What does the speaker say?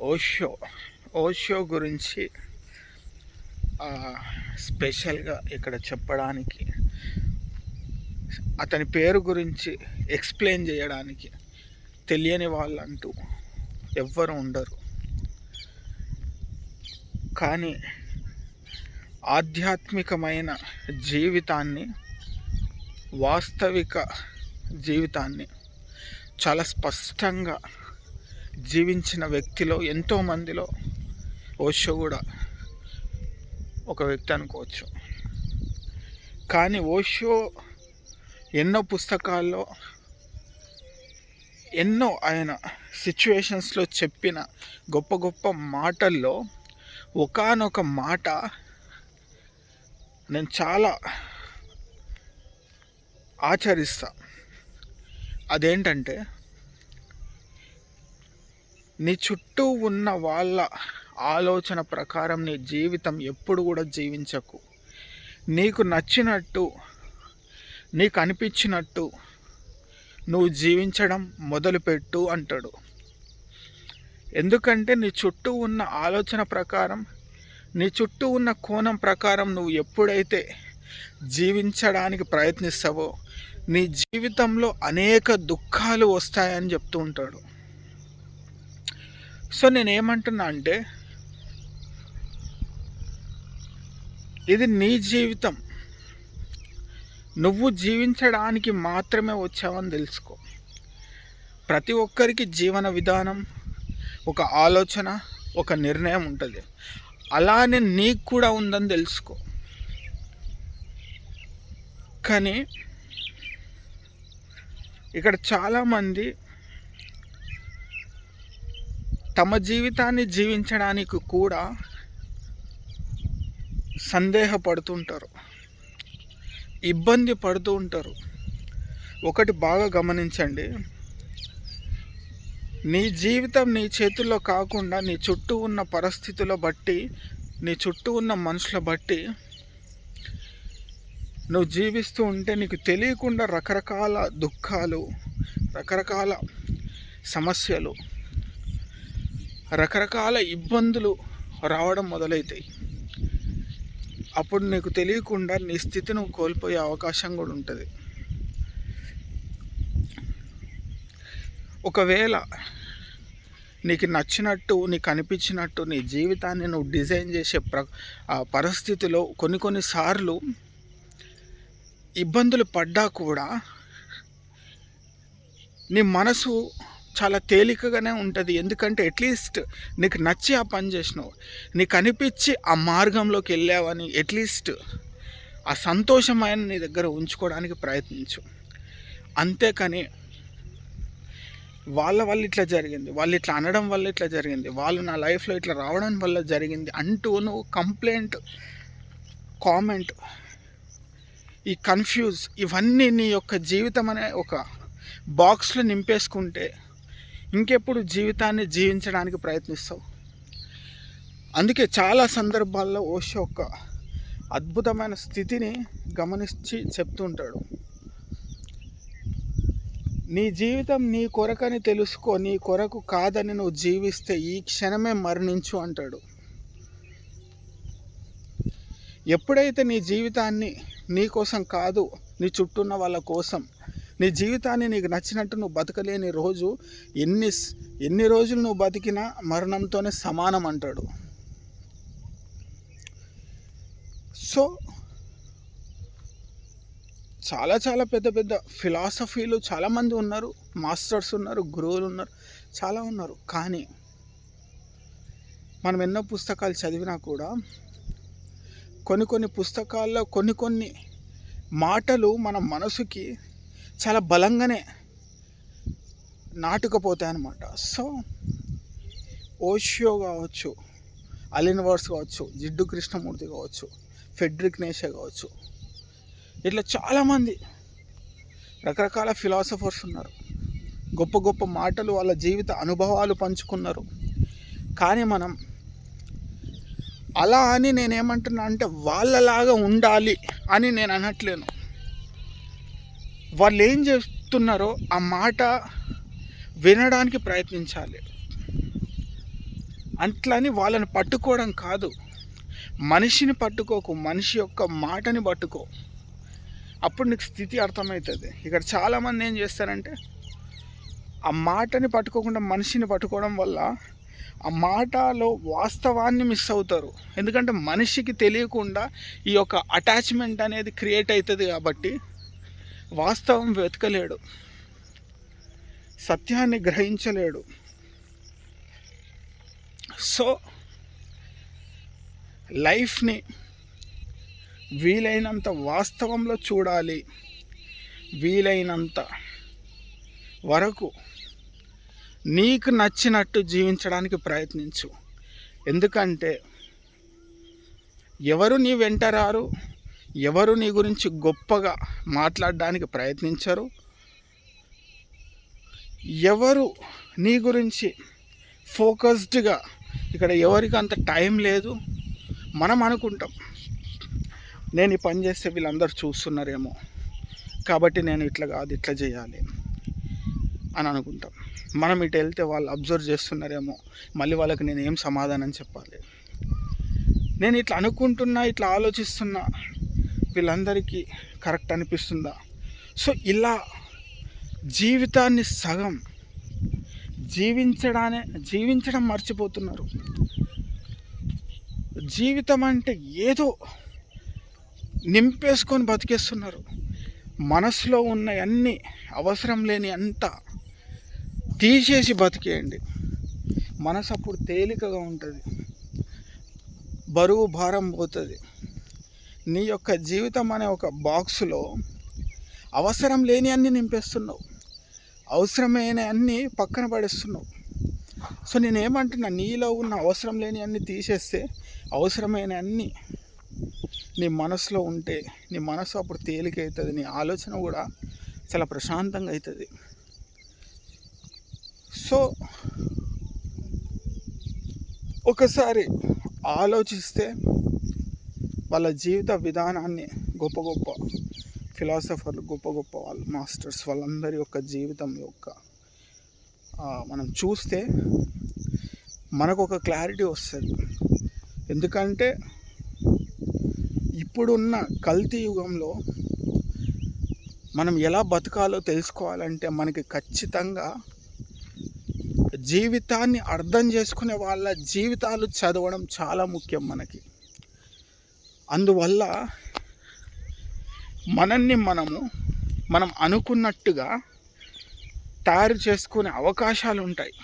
ఓషో ఓషో గురించి స్పెషల్గా ఇక్కడ చెప్పడానికి, అతని పేరు గురించి ఎక్స్ప్లెయిన్ చేయడానికి తెలియని వాళ్ళంటూ ఎవ్వరు ఉండరు. కానీ ఆధ్యాత్మికమైన జీవితాన్ని, వాస్తవిక జీవితాన్ని చాలా స్పష్టంగా జీవించిన వ్యక్తిలో, ఎంతోమందిలో ఓషో కూడా ఒక వ్యక్తి అనుకోవచ్చు. కానీ ఓషో ఎన్నో పుస్తకాల్లో, ఎన్నో ఆయన సిచ్యువేషన్స్లో చెప్పిన గొప్ప గొప్ప మాటల్లో ఒకానొక మాట నేను చాలా ఆచరిస్తా. అదేంటంటే, నీ చుట్టూ ఉన్న వాళ్ళ ఆలోచన ప్రకారం నీ జీవితం ఎప్పుడు కూడా జీవించకు. నీకు నచ్చినట్టు, నీకు అనిపించినట్టు నువ్వు జీవించడం మొదలుపెట్టు అంటాడు. ఎందుకంటే నీ చుట్టూ ఉన్న ఆలోచన ప్రకారం, నీ చుట్టూ ఉన్న కోణం ప్రకారం నువ్వు ఎప్పుడైతే జీవించడానికి ప్రయత్నిస్తావో నీ జీవితంలో అనేక దుఃఖాలు వస్తాయని చెప్తూ ఉంటాడు. సో నేనేమంటున్నా అంటే, ఇది నీ జీవితం, నువ్వు జీవించడానికి మాత్రమే వచ్చావని తెలుసుకో. ప్రతి ఒక్కరికి జీవన విధానం, ఒక ఆలోచన, ఒక నిర్ణయం ఉంటుంది. అలానే నీకు కూడా ఉందని తెలుసుకో. కానీ ఇక్కడ చాలామంది తమ జీవితాన్ని జీవించడానికి కూడా సందేహపడుతుంటారు, ఇబ్బంది పడుతూ ఉంటారు. ఒకటి బాగా గమనించండి, నీ జీవితం నీ చేతుల్లో కాకుండా నీ చుట్టూ ఉన్న పరిస్థితుల బట్టి, నీ చుట్టూ ఉన్న మనుషుల బట్టి నువ్వు జీవిస్తూ ఉంటే నీకు తెలియకుండా రకరకాల దుఃఖాలు, రకరకాల సమస్యలు, రకరకాల ఇబ్బందులు రావడం మొదలవుతాయి. అప్పుడు నీకు తెలియకుండా నీ స్థితి నువ్వు కోల్పోయే అవకాశం కూడా ఉంటుంది. ఒకవేళ నీకు నచ్చినట్టు, నీకు అనిపించినట్టు నీ జీవితాన్ని నువ్వు డిజైన్ చేసే పరిస్థితిలో కొన్నిసార్లు ఇబ్బందులు పడ్డా కూడా నీ మనసు చాలా తేలికగానే ఉంటుంది. ఎందుకంటే అట్లీస్ట్ నీకు నచ్చి ఆ పని చేసినావు, నీకు అనిపించి ఆ మార్గంలోకి వెళ్ళావని అట్లీస్ట్ ఆ సంతోషమైన నీ దగ్గర ఉంచుకోవడానికి ప్రయత్నించు. అంతేకాని వాళ్ళ వల్ల ఇట్లా జరిగింది, వాళ్ళు ఇట్లా అనడం వల్ల ఇట్లా జరిగింది, వాళ్ళు నా లైఫ్లో ఇట్లా రావడం వల్ల జరిగింది అంటూ నువ్వు కంప్లైంట్, కామెంట్, ఈ కన్ఫ్యూజ్, ఇవన్నీ నీ యొక్క జీవితం అనే ఒక బాక్స్లో నింపేసుకుంటే ఇంకెప్పుడు జీవితాన్ని జీవించడానికి ప్రయత్నిస్తావు. అందుకే చాలా సందర్భాల్లో ఓషో ఒక అద్భుతమైన స్థితిని గమనించి చెప్తుంటాడు. నీ జీవితం నీ కొరకని తెలుసుకో, నీ కొరకు కాదని నువ్వు జీవిస్తే ఈ క్షణమే మరణించు అంటాడు. ఎప్పుడైతే నీ జీవితాన్ని నీ కోసం కాదు, నీ చుట్టూ ఉన్న వాళ్ళ కోసం, నీ జీవితాన్ని నీకు నచ్చినట్టు నువ్వు బతకలేని రోజు ఎన్ని రోజులు నువ్వు బతికినా మరణంతోనే సమానం అంటాడు. సో చాలా చాలా పెద్ద పెద్ద ఫిలాసఫీలు చాలామంది ఉన్నారు, మాస్టర్స్ ఉన్నారు, గురువులు ఉన్నారు, చాలా ఉన్నారు. కానీ మనం ఎన్నో పుస్తకాలు చదివినా కూడా కొన్ని పుస్తకాల్లో కొన్ని మాటలు మన మనసుకి చాలా బలంగానే నాటుకుపోతాయి అన్నమాట. సో ఓషో కావచ్చు, అలెన్ వాట్స్ కావచ్చు, జిడ్డు కృష్ణమూర్తి కావచ్చు, ఫ్రెడరిక్ నీషే కావచ్చు, ఇట్లా చాలామంది రకరకాల ఫిలాసఫర్స్ ఉన్నారు. గొప్ప గొప్ప మాటలు, వాళ్ళ జీవిత అనుభవాలు పంచుకున్నారు. కానీ మనం అలా అని నేనేమంటున్నా అంటే వాళ్ళలాగా ఉండాలి అని నేను అనట్లేను. వాళ్ళు ఏం చేస్తున్నారో ఆ మాట వినడానికి ప్రయత్నించాలి. అట్లని వాళ్ళని పట్టుకోవడం కాదు, మనిషిని పట్టుకోకు, మనిషి యొక్క మాటని పట్టుకో, అప్పుడు నీకు స్థితి అర్థమవుతుంది. ఇక్కడ చాలామంది ఏం చేస్తారంటే ఆ మాటని పట్టుకోకుండా మనిషిని పట్టుకోవడం వల్ల ఆ మాటలో వాస్తవాన్ని మిస్ అవుతారు. ఎందుకంటే మనిషికి తెలియకుండా ఈ యొక్క అటాచ్మెంట్ అనేది క్రియేట్ అవుతుంది కాబట్టి వాస్తవం వెతకలేడు, సత్యాన్ని గ్రహించలేడు. సో లైఫ్ని వీలైనంత వాస్తవంలో చూడాలి, వీలైనంత వరకు నీకు నచ్చినట్టు జీవించడానికి ప్రయత్నించు. ఎందుకంటే ఎవరు నీ వెంట రారు, ఎవరు నీ గురించి గొప్పగా మాట్లాడడానికి ప్రయత్నించరు, ఎవరు నీ గురించి ఫోకస్డ్గా, ఇక్కడ ఎవరికి అంత టైం లేదు. మనం అనుకుంటాం నేను ఈ పని చేస్తే వీళ్ళందరూ చూస్తున్నారేమో కాబట్టి నేను ఇట్లా కాదు ఇట్లా చేయాలి అని అనుకుంటాం. మనం ఇటు వెళ్తే వాళ్ళు అబ్జర్వ్ చేస్తున్నారేమో, మళ్ళీ వాళ్ళకి నేను ఏం సమాధానం చెప్పాలి, నేను ఇట్లా అనుకుంటున్నా, ఇట్లా ఆలోచిస్తున్నా, వీళ్ళందరికీ కరెక్ట్ అనిపిస్తుందా. సో ఇలా జీవితాన్ని సగం జీవించడం మర్చిపోతున్నారు. జీవితం అంటే ఏదో నింపేసుకొని బతికేస్తున్నారు. మనసులో ఉన్న అన్ని అవసరం లేని అంతా తీసేసి బతికేయండి. మనసు అప్పుడు తేలికగా ఉంటుంది, బరువు భారం పోతుంది. నీ యొక్క జీవితం అనే ఒక బాక్సులో అవసరం లేని అన్నీ నింపేస్తున్నావు, అవసరమైన అన్నీ పక్కన పడేస్తున్నావు. సో నేనేమంటున్నా, నీలో ఉన్న అవసరం లేని అన్నీ తీసేస్తే అవసరమైన అన్నీ నీ మనసులో ఉంటే నీ మనసు అప్పుడు తేలిక అవుతుంది, నీ ఆలోచన కూడా చాలా ప్రశాంతంగా అవుతుంది. సో ఒకసారి ఆలోచిస్తే వాళ్ళ జీవిత విధానాన్ని గొప్ప గొప్ప ఫిలాసఫర్లు, గొప్ప గొప్ప వాళ్ళు మాస్టర్స్, వాళ్ళందరి యొక్క జీవితం యొక్క మనం చూస్తే మనకు ఒక క్లారిటీ వస్తుంది. ఎందుకంటే ఇప్పుడున్న కల్తీ యుగంలో మనం ఎలా బతకాలో తెలుసుకోవాలంటే మనకి ఖచ్చితంగా జీవితాన్ని అర్థం చేసుకునే వాళ్ళ జీవితాలు చదవడం చాలా ముఖ్యం మనకి. అందువల్ల మనల్ని మనం అనుకున్నట్టుగా తయారు చేసుకునే అవకాశాలు ఉంటాయి.